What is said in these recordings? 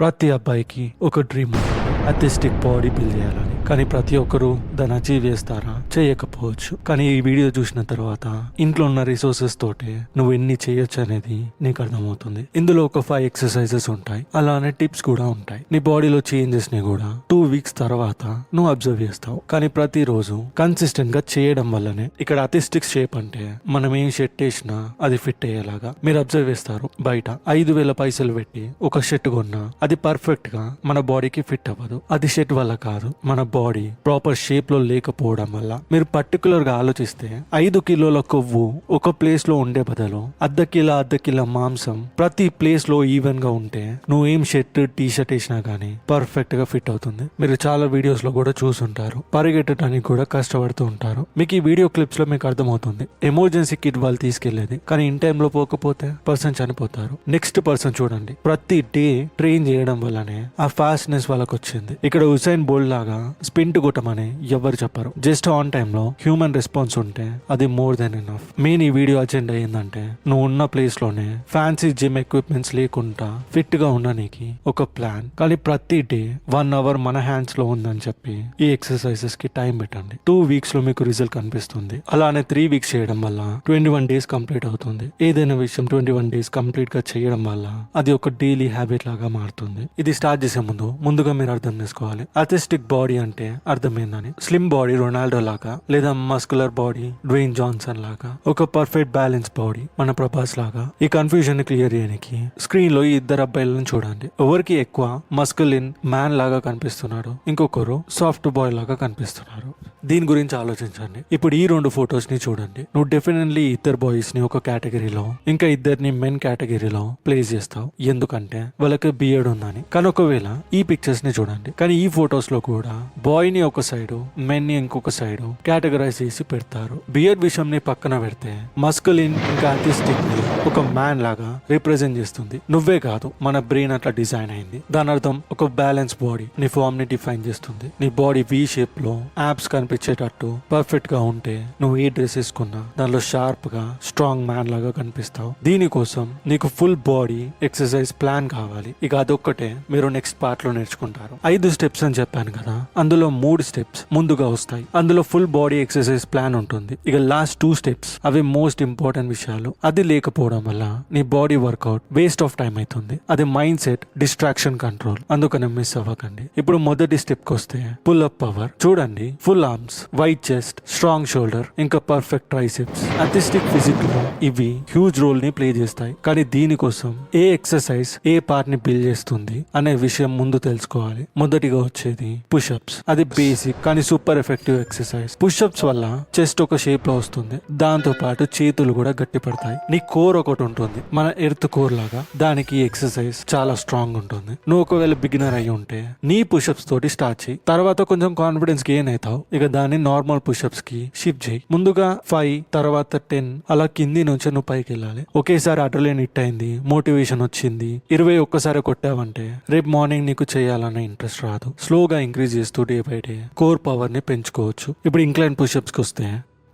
ప్రతి అబ్బాయికి ఒక డ్రీమ్ ఉంటుంది, అథ్లెటిక్ బాడీ బిల్డ్ చేయాలని. కానీ ప్రతి ఒక్కరు దాన్ని అచీవ్ చేస్తారా? చేయకపోవచ్చు. కానీ ఈ వీడియో చూసిన తర్వాత ఇంట్లో ఉన్న రిసోర్సెస్ తోటే నువ్వు ఎన్ని చేయొచ్చు అనేది నీకు అర్థమవుతుంది. ఇందులో ఒక 5 ఎక్సర్సైజెస్ ఉంటాయి, అలానే టిప్స్ కూడా ఉంటాయి. నీ బాడీలో చేంజెస్ ని కూడా 2 వీక్స్ తర్వాత నువ్వు అబ్జర్వ్ చేస్తావు. కానీ ప్రతిరోజు కన్సిస్టెంట్ గా చేయడం వల్లనే ఇక్కడ అథ్లెటిక్ షేప్ అంటే మనం ఏం షర్ట్ వేసినా అది ఫిట్ అయ్యేలాగా. మీరు అబ్జర్వ్ చేస్తారు, బయట 5,000 పైసలు పెట్టి ఒక షర్ట్ కొన్నా అది పర్ఫెక్ట్ గా మన బాడీకి ఫిట్ అవ్వదు. అది షర్ట్ వల్ల కాదు, మన బాడీ ప్రాపర్ షేప్ లో లేకపోవడం వల్ల. మీరు పర్టికులర్ గా ఆలోచిస్తే 5 కిలోల కొవ్వు ఒక ప్లేస్ లో ఉండే బదులు అర్ధ కిలో మాంసం ప్రతి ప్లేస్ లో ఈవెన్ గా ఉంటే నువ్వు ఏం షర్ట్ టీ షర్ట్ వేసినా గానీ పర్ఫెక్ట్ గా ఫిట్ అవుతుంది. మీరు చాలా వీడియోస్ లో కూడా చూసుంటారు, పరిగెట్టడానికి కూడా కష్టపడుతూ ఉంటారు. మీకు ఈ వీడియో క్లిప్స్ లో మీకు అర్థమవుతుంది, ఎమర్జెన్సీ కిట్ వాళ్ళు తీసుకెళ్లేది, కానీ ఇన్ టైమ్ లో పోకపోతే పర్సన్ చనిపోతారు. నెక్స్ట్ పర్సన్ చూడండి, ప్రతి డే ట్రైన్ చేయడం వల్లనే ఆ ఫాస్ట్నెస్ వాళ్ళకి వచ్చింది. ఇక్కడ హుసైన్ బోల్ట్ లాగా స్పింట్ కొట్టమని ఎవరు చెప్పరు. జస్ట్ ఆన్ టైమ్ లో హ్యూమన్ రెస్పాన్స్ ఉంటే అది మోర్ దెన్ ఎనఫ్. మెయిన్ ఈ వీడియో అజెండా ఏంటంటే, నువ్వు ఉన్న ప్లేస్ లోనే ఫ్యాన్సీ జిమ్ ఎక్విప్మెంట్స్ లేకుండా ఫిట్ గా ఉండడానికి ఒక ప్లాన్. కానీ ప్రతి డే 1 అవర్ మన హ్యాండ్స్ లో ఉందని చెప్పి ఈ ఎక్సర్సైజెస్ కి టైం పెట్టండి. 2 వీక్స్ లో మీకు రిజల్ట్ కనిపిస్తుంది. అలానే 3 వీక్స్ చేయడం వల్ల 21 డేస్ కంప్లీట్ అవుతుంది. ఏదైనా విషయం 21 డేస్ కంప్లీట్ గా చేయడం వల్ల అది ఒక డైలీ హ్యాబిట్ లాగా మారుతుంది. ఇది స్టార్ట్ చేసే ముందుగా మీరు అర్థం చేసుకోవాలి, అథ్లెటిక్ బాడీ అంటే అర్థమైందని. స్లిమ్ బాడీ రొనాల్డో లాగా, లేదా మస్కులర్ బాడీ డ్వేన్ జాన్సన్ లాగా, ఒక పర్ఫెక్ట్ బ్యాలెన్స్ బాడీ మన ప్రభాస్ లాగా. ఈ కన్ఫ్యూజన్ ని క్లియర్ చేయడానికి స్క్రీన్ లో ఈ 2 అబ్బాయిలను చూడండి. ఎవరికి ఎక్కువ మస్కులిన్ మ్యాన్ లాగా కనిపిస్తున్నాడు, ఇంకొకరు సాఫ్ట్ బాయ్ లాగా కనిపిస్తున్నారు. దీని గురించి ఆలోచించండి. ఇప్పుడు ఈ 2 ఫొటోస్ ని చూడండి. నువ్వు డెఫినెట్లీ ఇద్దరు బాయ్స్ ని ఒక కేటగిరీలో, ఇంకా ఇద్దరిని మెన్ కేటగిరీలో ప్లేస్ చేస్తావు, ఎందుకంటే వాళ్ళకి బియర్డ్ ఉందని. కానీ ఒకవేళ ఈ పిక్చర్స్ ని చూడండి, కానీ ఈ ఫొటోస్ లో కూడా బాయ్ ని ఒక సైడ్, మెన్ ని ఇంకొక సైడ్ కేటగరైజ్ చేసి పెడతారు. బియర్డ్ విషయం ని పక్కన పెడితే మస్కులిన్ ఇంకా అథ్లెటిక్ ని ఒక మ్యాన్ లాగా రిప్రజెంట్ చేస్తుంది. నువ్వే కాదు, మన బ్రెయిన్ అట్లా డిజైన్ అయింది. దాని అర్థం ఒక బ్యాలెన్స్ బాడీ నీ ఫామ్ ని డిఫైన్ చేస్తుంది. నీ బాడీ వి షేప్ లో యాప్స్ కనిపించేటట్టు పర్ఫెక్ట్ గా ఉంటే నువ్వు ఏ డ్రెస్ వేసుకున్నా దానిలో షార్ప్ గా స్ట్రాంగ్ మ్యాన్ లాగా కనిపిస్తావు. దీనికోసం నీకు ఫుల్ బాడీ ఎక్సర్సైజ్ ప్లాన్ కావాలి. ఇక అదొక్కటే మీరు నెక్స్ట్ పార్ట్ లో నేర్చుకుంటారు. 5 స్టెప్స్ అని చెప్పాను కదా, అందులో 3 స్టెప్స్ ముందుగా వస్తాయి. అందులో ఫుల్ బాడీ ఎక్సర్సైజ్ ప్లాన్ ఉంటుంది. ఇక లాస్ట్ 2 స్టెప్స్ అవి మోస్ట్ ఇంపార్టెంట్ విషయాలు. అది లేకపోవడం వల్ల నీ body work out waste of time అవుతుంది. అది మైండ్ సెట్, డిస్ట్రాక్షన్ కంట్రోల్. అందుకనే మిస్ అవ్వకండి. ఇప్పుడు మొదటి స్టెప్ కి వస్తే పుల్ అప్ పవర్. చూడండి, full arms, white chest, strong shoulder, ఇంకా పర్ఫెక్ట్ ట్రైసెప్స్. అథ్లెటిక్ ఫిజిక్ లో ఇవి హ్యూజ్ రోల్ ని ప్లే చేస్తాయి. కానీ దీనికోసం ఏ ఎక్సర్సైజ్ ఏ పార్ట్ ని బిల్డ్ చేస్తుంది అనే విషయం ముందు తెలుసుకోవాలి. మొదటిగా వచ్చేది పుషప్స్. అది బేసిక్ కానీ సూపర్ ఎఫెక్టివ్ ఎక్సర్సైజ్. పుషప్స్ వల్ల చెస్ట్ ఒక షేప్ లో వస్తుంది, దాంతో పాటు చేతులు కూడా గట్టి పడతాయి. నీ కోర్ ఒకటి ఉంటుంది, మన ఎర్త్ కోర్ లాగా. దానికి ఎక్సర్సైజ్ చాలా స్ట్రాంగ్ ఉంటుంది. నువ్వు ఒకవేళ బిగినర్ అయి ఉంటే నీ పుషప్స్ తోటి స్టార్ట్ చేయి. తర్వాత కొంచెం కాన్ఫిడెన్స్ గెయిన్ అవుతావు, ఇక దాన్ని నార్మల్ పుషప్స్ కి షిఫ్ట్ చేయి. ముందుగా 5, తర్వాత 10, అలా కింది నుంచి నువ్వు పైకి వెళ్ళాలి. ఒకేసారి అడ్రినలిన్ హిట్ అయింది, మోటివేషన్ వచ్చింది, 20 ఒక్కసారి కొట్టావంటే రేపు మార్నింగ్ నీకు చేయాలన్న ఇంట్రెస్ట్ రాదు. స్లోగా ఇంక్రీజ్ చేస్తూ day by day core power ని పెంచుకోవచ్చు. ఇప్పుడు ఇంక్లైన్ పుషప్స్ కి వస్తే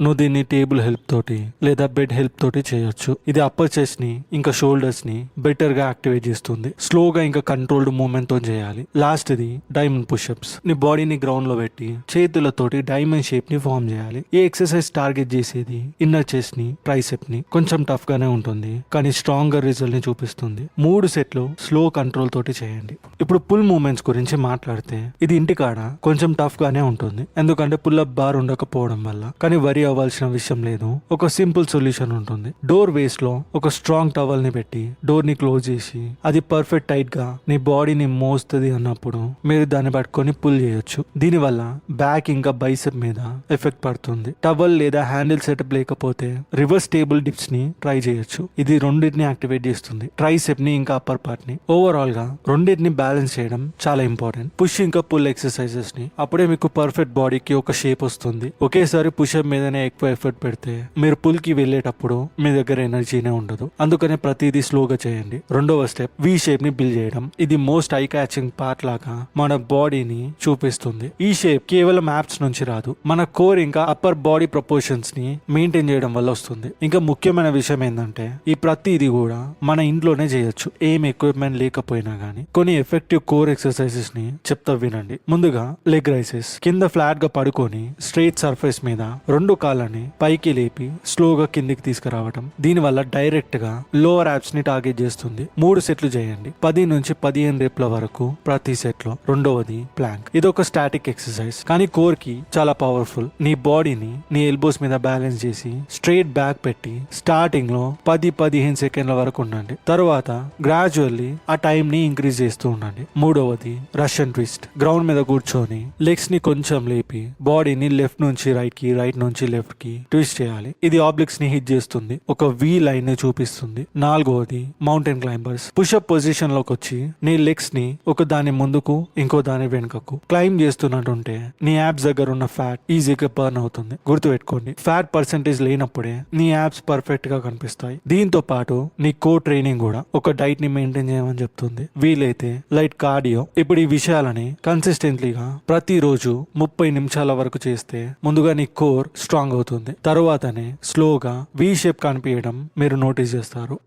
నువ్వు దీన్ని టేబుల్ హెల్ప్ తోటి లేదా బెడ్ హెల్ప్ తోటి చేయొచ్చు. ఇది అప్పర్ చెస్ట్ ని ఇంకా షోల్డర్స్ ని బెటర్ గా యాక్టివేట్ చేస్తుంది. స్లోగా ఇంకా కంట్రోల్డ్ మూవ్మెంట్ తో చేయాలి. లాస్ట్ ఇది డైమండ్ పుషప్స్. నీ బాడీని గ్రౌండ్ లో పెట్టి చేతులతోటి డైమండ్ షేప్ ని ఫామ్ చేయాలి. ఈ ఎక్సర్సైజ్ టార్గెట్ చేసేది ఇన్నర్ చెస్ట్ ని, ట్రైసెప్ ని. కొంచెం టఫ్ గానే ఉంటుంది, కానీ స్ట్రాంగర్ రిజల్ట్ ని చూపిస్తుంది. 3 సెట్లు స్లో కంట్రోల్ తోటి చేయండి. ఇప్పుడు పుల్ మూవ్మెంట్స్ గురించి మాట్లాడితే ఇది ఇంటికాడ కొంచెం టఫ్ గానే ఉంటుంది, ఎందుకంటే పుల్ అప్ బార్ ఉండకపోవడం వల్ల. కానీ వరి అవ్వాల్సిన విషయం లేదు, ఒక సింపుల్ సొల్యూషన్ ఉంటుంది. డోర్ వేస్ట్ లో ఒక స్ట్రాంగ్ టవల్ ని పెట్టి డోర్ ని క్లోజ్ చేసి అది పర్ఫెక్ట్ టైట్ గా నీ బాడీని మోస్తుంది అన్నప్పుడు మీరు దాన్ని పట్టుకొని పుల్ చేయొచ్చు. దీని వల్ల బ్యాక్ ఇంకా బైసెప్ మీద ఎఫెక్ట్ పడుతుంది. టవల్ లేదా హ్యాండిల్ సెటప్ లేకపోతే రివర్స్ టేబుల్ డిప్స్ ని ట్రై చేయొచ్చు. ఇది రెండింటిని యాక్టివేట్ చేస్తుంది, ట్రైసెప్ ని ఇంకా అప్పర్ పార్ట్ ని. ఓవరాల్ గా రెండింటిని బ్యాలెన్స్ చేయడం చాలా ఇంపార్టెంట్. పుష్ ఇంకా పుల్ ఎక్సర్సైజెస్ ని, అప్పుడే మీకు పర్ఫెక్ట్ బాడీకి ఒక షేప్ వస్తుంది. ఒకేసారి పుషప్ మీదనే ముందుగానే ఎక్కువ ఎఫర్ట్ పెడితే మీరు పుల్ కి వెళ్ళేటప్పుడు మీ దగ్గర ఎనర్జీనే ఉండదు. అందుకనే ప్రతిదీ స్లోగా చేయండి. రెండవ స్టెప్ వి షేప్ ని బిల్డ్ చేయడం. ఇది మోస్ట్ ఐ క్యాచింగ్ పార్ట్ లాగా మన బాడీని చూపిస్తుంది. ఈ షేప్ కేవలం యాప్స్ నుంచి రాదు, మన కోర్ ఇంకా అప్పర్ బాడీ ప్రపోర్షన్స్ ని మెయింటైన్ చేయడం వల్ల వస్తుంది. ఇంకా ముఖ్యమైన విషయం ఏంటంటే ఈ ప్రతిదీ కూడా మన ఇంట్లోనే చేయొచ్చు, ఏం ఎక్విప్మెంట్ లేకపోయినా గానీ. కొన్ని ఎఫెక్టివ్ కోర్ ఎక్సర్సైజెస్ ని చెప్తా వినండి. ముందుగా లెగ్ రైసెస్. కింద ఫ్లాట్ గా పడుకొని స్ట్రైట్ సర్ఫేస్ మీద రెండు కాళ్ళని పైకి లేపి స్లోగా కిందికి తీసుకురావడం. దీని వల్ల డైరెక్ట్ గా లోవర్ యాప్స్ ని టార్గెట్ చేస్తుంది. 3 సెట్లు చేయండి, 10 నుంచి 15 రేప్ల వరకు ప్రతి సెట్ లో. రెండవది ప్లాంక్. ఇది ఒక స్టాటిక్ ఎక్సర్సైజ్ కానీ కోర్ కి చాలా పవర్ఫుల్. నీ బాడీని నీ ఎల్బోస్ మీద బ్యాలెన్స్ చేసి స్ట్రైట్ బ్యాక్ పెట్టి స్టార్టింగ్ లో 10-15 సెకండ్ల వరకు ఉండండి. తర్వాత గ్రాడ్యువల్లీ ఆ టైం ని ఇంక్రీజ్ చేస్తూ ఉండండి. మూడవది రష్యన్ ట్విస్ట్. గ్రౌండ్ మీద కూర్చొని లెగ్స్ ని కొంచెం లేపి బాడీని లెఫ్ట్ నుంచి రైట్ కి, రైట్ నుంచి లెఫ్ట్ కి ట్విస్ట్ చేయాలి. ఇది ఆబ్లిక్స్ ని హిట్ చేస్తుంది, ఒక వి లైన్ ని చూపిస్తుంది. నాలుగవది మౌంటైన్ క్లైంబర్స్. పుషప్ పొజిషన్ లోకి వచ్చి నీ లెగ్స్ ని ఒక దాని ముందుకు ఇంకో దాని వెనుకకు క్లైంబ్ చేస్తున్నట్టుంటే నీ యాప్స్ దగ్గర ఉన్న ఫ్యాట్ ఈజీగా బర్న్ అవుతుంది. గుర్తుపెట్టుకోండి, ఫ్యాట్ పర్సెంటేజ్ లేనప్పుడే నీ యాప్స్ పర్ఫెక్ట్ గా కనిపిస్తాయి. దీంతో పాటు నీ కోర్ ట్రైనింగ్ కూడా ఒక డైట్ ని మెయింటైన్ చేయమని చెప్తుంది, వీలైతే లైట్ కార్డియో. ఇప్పుడు ఈ విషయాలని కన్సిస్టెంట్లీగా ప్రతిరోజు 30 నిమిషాల వరకు చేస్తే ముందుగా నీ కోర్ స్ట్రాంగ్ అవుతుంది. తరువాతనే స్లోగా వి షేప్ కనిపించడం మీరు నోటీస్ చేస్తారు.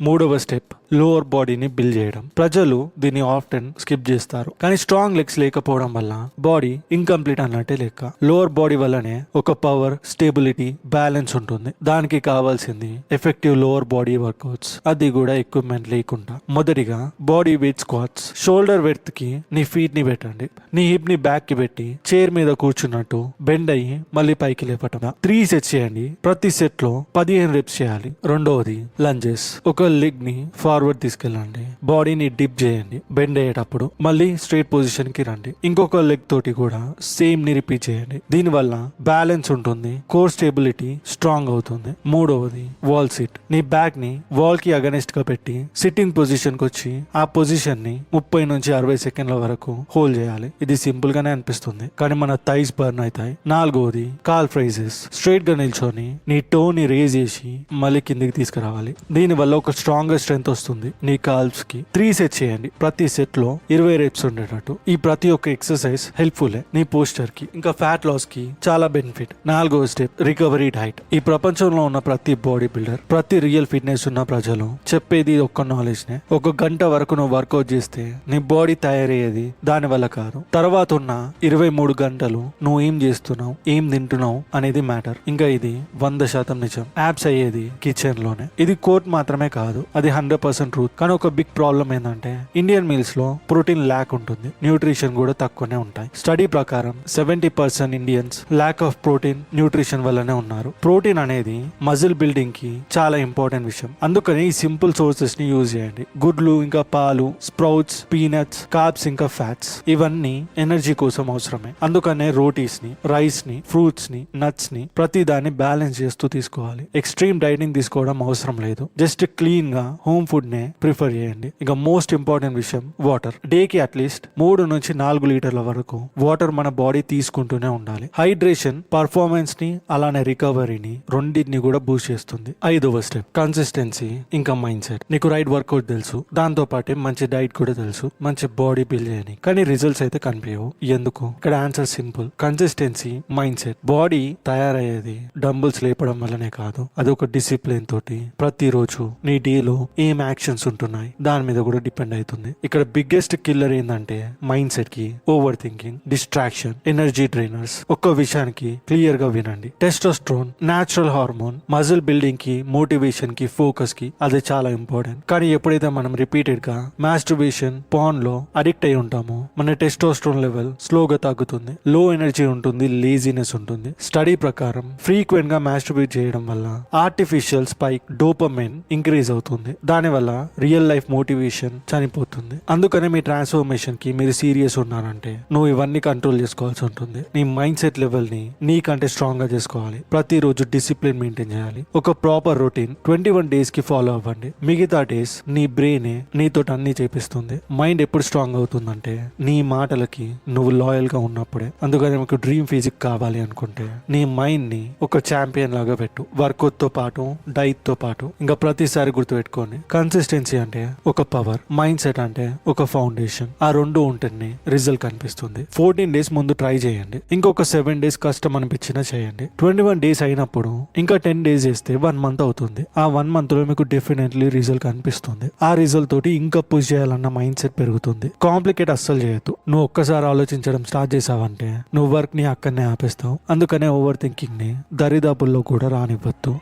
మూడవ స్టెప్ లోవర్ బాడీని బిల్డ్ చేయడం. ప్రజలు దీన్ని ఆఫ్టెన్ స్కిప్ చేస్తారు, కానీ స్ట్రాంగ్ లెగ్స్ లేకపోవడం వల్ల బాడీ ఇన్కంప్లీట్ అన్నట్టే లెక్క. లోవర్ బాడీ వల్లనే ఒక పవర్, స్టెబిలిటీ, బ్యాలెన్స్ ఉంటుంది. దానికి కావాల్సింది ఎఫెక్టివ్ లోవర్ బాడీ వర్కౌట్స్, అది కూడా ఎక్విప్మెంట్ లేకుండా. మొదటిగా body weight squats. Shoulder width కి నీ ఫీట్ ని పెట్టండి. నీ హిప్ ని బ్యాక్ కి పెట్టి చైర్ మీద కూర్చున్నట్టు బెండ్ అయ్యి మళ్ళీ పైకి లేపటం. 3 సెట్స్ చేయండి, ప్రతి సెట్ లో 15 రెప్స్ చేయాలి. రెండవది లంజెస్. ఒక లెగ్ ని ఫార్వర్డ్ తీసుకెళ్ళండి, బాడీని డిప్ చేయండి, బెండ్ అయ్యేటప్పుడు మళ్ళీ స్ట్రైట్ పొజిషన్ కి రండి. ఇంకొక లెగ్ తోటి కూడా సేమ్ ని రిపీట్ చేయండి. దీని వల్ల బ్యాలెన్స్ ఉంటుంది, కోర్ స్టెబిలిటీ స్ట్రాంగ్ అవుతుంది. మూడవది వాల్ సిట్. నీ బ్యాక్ ని వాల్ కి అగనెస్ట్ గా పెట్టి సిట్టింగ్ పొజిషన్ కి వచ్చి ఆ పొజిషన్ ని 30 నుంచి 60 సెకండ్ల వరకు హోల్డ్ చేయాలి. ఇది సింపుల్ గానే అనిపిస్తుంది కానీ మన థైస్ బర్న్ అవుతాయి. నాలుగవది కాల్ ఫ్రైజెస్. స్ట్రైట్ గా నిల్చొని నీ టో ని రేజ్ చేసి మళ్ళీ కిందికి తీసుకురావాలి. దీని వల్ల ఒక స్ట్రాంగర్ స్ట్రెంత్ వస్తుంది నీ కాల్స్ కి. 3 సెట్ చేయండి, ప్రతి సెట్ లో 20 రేప్స్ ఉండేటట్టు. ఈ ప్రతి ఒక్క ఎక్సర్సైజ్ హెల్ప్ఫుల్ నీ పోస్టర్ కి ఇంకా ఫ్యాట్ లాస్ కి చాలా బెనిఫిట్. నాలుగో స్టెప్ రికవరీ డైట్. ఈ ప్రపంచంలో ఉన్న ప్రతి బాడీ బిల్డర్, ప్రతి రియల్ ఫిట్నెస్ ఉన్న ప్రజలు చెప్పేది ఒక్క నాలెడ్జ్ నే. 1 గంట వరకు నువ్వు వర్కౌట్ చేస్తే నీ బాడీ తయారయ్యేది దాని వల్ల కాదు, తర్వాత ఉన్న 23 గంటలు నువ్వు ఏం చేస్తున్నావు, ఏం తింటున్నావు అనేది మ్యాటర్. ఇంకా ఇది 100% నిజం. యాప్స్ అయ్యేది కిచెన్ లోనే. ఇది కోట్ మాత్రమే కాదు, అది 100% ట్రూత్. కానీ ఒక బిగ్ ప్రాబ్లం ఏంటంటే ఇండియన్ మీల్స్ లో ప్రోటీన్ ల్యాక్ ఉంటుంది, న్యూట్రిషన్ కూడా తక్కువనే ఉంటాయి. స్టడీ ప్రకారం 70% Indians lack of protein, nutrition వల్లనే ఉన్నారు. ప్రోటీన్ అనేది మజిల్ బిల్డింగ్ కి చాలా ఇంపార్టెంట్ విషయం. అందుకని ఈ సింపుల్ సోర్సెస్ ని యూజ్ చేయండి. గుడ్లు ఇంకా పాలు, స్ప్రౌట్స్, పీనట్స్, కార్బ్స్ ఇంకా ఫ్యాట్స్, ఇవన్నీ ఎనర్జీ కోసం అవసరమే. అందుకనే రోటీస్ ని, రైస్ ని, ఫ్రూట్స్ ని, నట్స్ ని ప్రతి దాన్ని బ్యాలెన్స్ చేస్తూ తీసుకోవాలి. ఎక్స్ట్రీమ్ డైటింగ్ తీసుకోవడం అవసరం లేదు, జస్ట్ క్లీన్ గా హోమ్ ఫుడ్ నే ప్రిఫర్ చేయండి. ఇక మోస్ట్ ఇంపార్టెంట్ విషయం వాటర్. డే కి అట్లీస్ట్ 3 నుంచి 4 లీటర్ల వరకు వాటర్ మన బాడీ తీసుకుంటూనే ఉండాలి. హైడ్రేషన్ పర్ఫార్మెన్స్ ని అలానే రికవరీని రెండింటిని కూడా బూస్ట్ చేస్తుంది. ఐదవ స్టెప్ కన్సిస్టెన్సీ ఇంకా మైండ్ సెట్. నీకు రైట్ వర్కౌట్ తెలుసు, దాంతో పాటే మంచి డైట్ కూడా తెలుసు, మంచి బాడీ బిల్డ్ చేయని, కానీ రిజల్ట్స్ అయితే కనిపించవు. ఎందుకు? ఇక్కడ answer simple, consistency, mind set. Body తయారయ్యేది డంబుల్స్ లేపడం వల్లనే కాదు, అది ఒక డిసిప్లిన్ తోటి ప్రతిరోజు నీ డేలో ఏం యాక్షన్స్ ఉంటున్నాయి దాని మీద కూడా డిపెండ్ అవుతుంది. ఇక్కడ బిగ్గెస్ట్ కిల్లర్ ఏంటంటే మైండ్ సెట్ కి ఓవర్ థింకింగ్, డిస్ట్రాక్షన్, ఎనర్జీ డ్రైనర్స్. ఒక్క విషయానికి క్లియర్ గా వినండి, testosterone natural hormone muscle building కి, మోటివేషన్ కి, ఫోకస్ కి అది చాలా ఇంపార్టెంట్. కానీ ఎప్పుడైతే మనం రిపీటెడ్ గా మాస్టర్బేషన్, పాన్ లో అడిక్ట్ అయి ఉంటామో మన టెస్టోస్టెరోన్ లెవెల్ స్లోగా తగ్గుతుంది, లో ఎనర్జీ ఉంటుంది, లేజినెస్ ఉంటుంది. స్టడీ ప్రకారం ఫ్రీక్వెంట్ గా మాస్టర్బేట్ చేయడం వల్ల ఆర్టిఫిషియల్ స్పైక్ డోపమైన్ ఇంక్రీజ్ అవుతుంది. దాని వల్ల వల్ల రియల్ లైఫ్ మోటివేషన్ చనిపోతుంది. అందుకనే మీ ట్రాన్స్ఫర్మేషన్ కి మీరు సీరియస్ ఉన్నారంటే నువ్వు ఇవన్నీ కంట్రోల్ చేసుకోవాల్సి ఉంటుంది. నీ మైండ్ సెట్ లెవెల్ ని నీకంటే స్ట్రాంగ్ గా చేసుకోవాలి. ప్రతిరోజు డిసిప్లిన్ మెయింటైన్ చేయాలి. ఒక ప్రాపర్ రొటీన్ 21 డేస్ కి ఫాలో అవ్వండి. మిగతా డేస్ నీ బ్రెయిన్ నీతో అన్ని చేపిస్తుంది. మైండ్ ఎప్పుడు స్ట్రాంగ్ అవుతుందంటే నీ మాటలకి నువ్వు లాయల్ గా ఉన్నప్పుడే. అందుకని మీకు డ్రీమ్ ఫిజిక్ కావాలి అనుకుంటే నీ మైండ్ ని ఒక ఛాంపియన్ లాగా పెట్టు. వర్కౌట్ తో పాటు డైట్ తో పాటు. ఇంకా ప్రతిసారి గుర్తుపెట్టుకోండి, కన్సిస్టెన్సీ అంటే ఒక పవర్, మైండ్ సెట్ అంటే ఒక ఫౌండేషన్. ఆ రెండు ఉంటేనే రిజల్ట్ కనిపిస్తుంది. 14 డేస్ ముందు ట్రై చేయండి. ఇంకొక 7 డేస్ కష్టం అనిపించినా చేయండి. 21 డేస్ అయినప్పుడు ఇంకా 10 డేస్ చేస్తే 1 మంత్ అవుతుంది. ఆ 1 మంత్ లో మీకు డెఫినెట్లీ రిజల్ట్ కనిపిస్తుంది. ఆ రిజల్ట్ తోటి ఇంకా పుష్ చేయాలన్న మైండ్ సెట్ పెరుగుతుంది. కాంప్లికేట్ అస్సలు చేయొద్దు. నువ్వు ఒక్కసారి ఆలోచించడం స్టార్ట్ చేసావంటే నువ్వు వర్క్ ని అక్కడనే ఆపేస్తావు. అందుకనే ఓవర్ థింకింగ్ ని దరిదాపుల్లో కూడా రానివ్వద్దు.